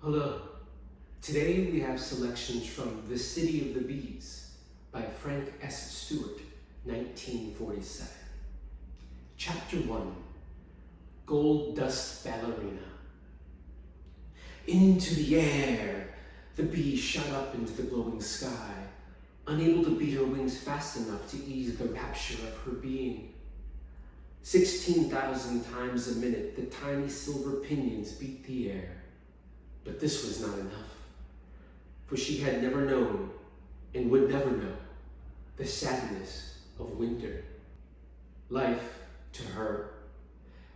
Hello. Today we have selections from The City of the Bees by Frank S. Stewart, 1947. Chapter 1, Gold Dust Ballerina. Into the air! The bee shot up into the glowing sky, unable to beat her wings fast enough to ease the rapture of her being. 16,000 times a minute, the tiny silver pinions beat the air. But this was not enough, for she had never known, and would never know, the sadness of winter. Life, to her,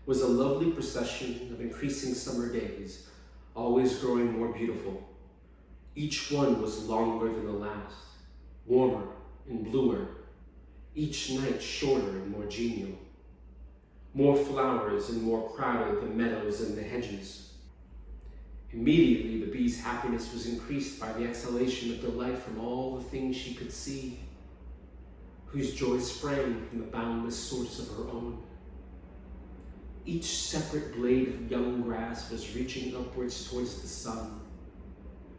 was a lovely procession of increasing summer days, always growing more beautiful. Each one was longer than the last, warmer and bluer, each night shorter and more genial. More flowers and more crowded the meadows and the hedges. Immediately, the bee's happiness was increased by the exhalation of delight from all the things she could see, whose joy sprang from the boundless source of her own. Each separate blade of young grass was reaching upwards towards the sun.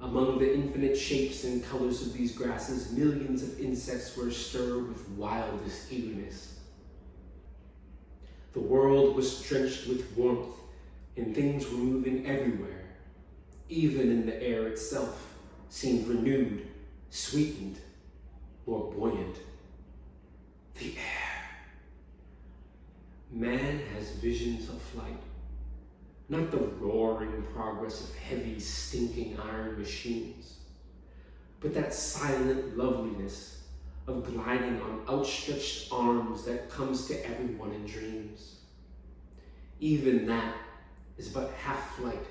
Among the infinite shapes and colors of these grasses, millions of insects were astir with wildest eagerness. The world was drenched with warmth, and things were moving everywhere. Even in the air itself seemed renewed, sweetened, more buoyant. The air. Man has visions of flight, not the roaring progress of heavy, stinking iron machines, but that silent loveliness of gliding on outstretched arms that comes to everyone in dreams. Even that is but half flight,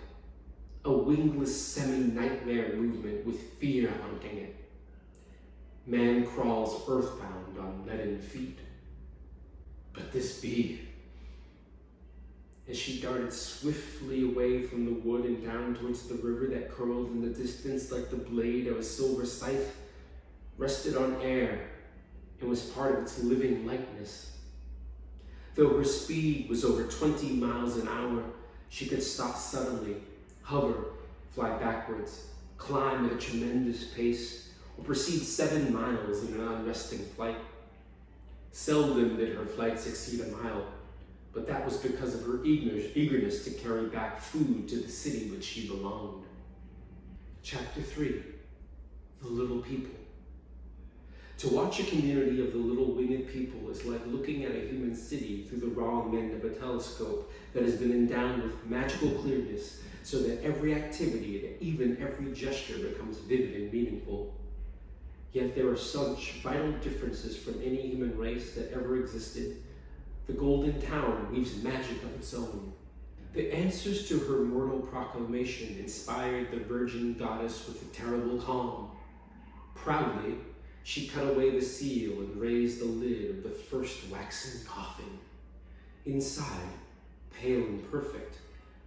a wingless semi-nightmare movement with fear haunting it. Man crawls earthbound on leaden feet. But this bee, as she darted swiftly away from the wood and down towards the river that curled in the distance like the blade of a silver scythe, rested on air and was part of its living lightness. Though her speed was over 20 miles an hour, she could stop suddenly, hover, fly backwards, climb at a tremendous pace, or proceed 7 miles in an unresting flight. Seldom did her flight succeed a mile, but that was because of her eagerness to carry back food to the city which she belonged. Chapter 3, The Little People. To watch a community of the little winged people is like looking at a human city through the wrong end of a telescope that has been endowed with magical clearness, so that every activity and even every gesture becomes vivid and meaningful. Yet there are such vital differences from any human race that ever existed. The Golden Town weaves magic of its own. The answers to her mortal proclamation inspired the virgin goddess with a terrible calm. Proudly, she cut away the seal and raised the lid of the first waxen coffin. Inside, pale and perfect,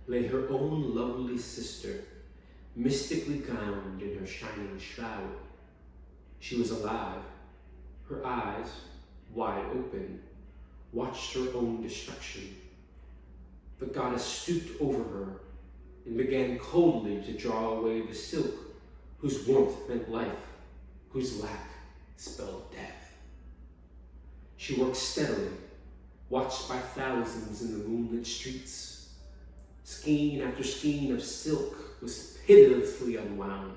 lay her own lovely sister, mystically gowned in her shining shroud. She was alive. Her eyes, wide open, watched her own destruction. The goddess stooped over her and began coldly to draw away the silk whose warmth meant life, whose lack spelled death. She worked steadily, watched by thousands in the moonlit streets. Skein after skein of silk was pitilessly unwound.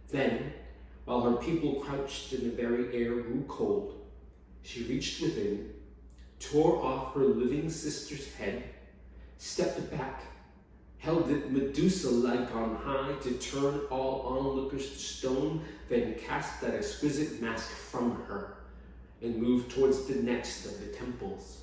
Then, while her people crouched and the very air grew cold, she reached within, tore off her living sister's head, stepped back, held it Medusa-like on high to turn all onlookers to stone, then cast that exquisite mask from her and moved towards the next of the temples.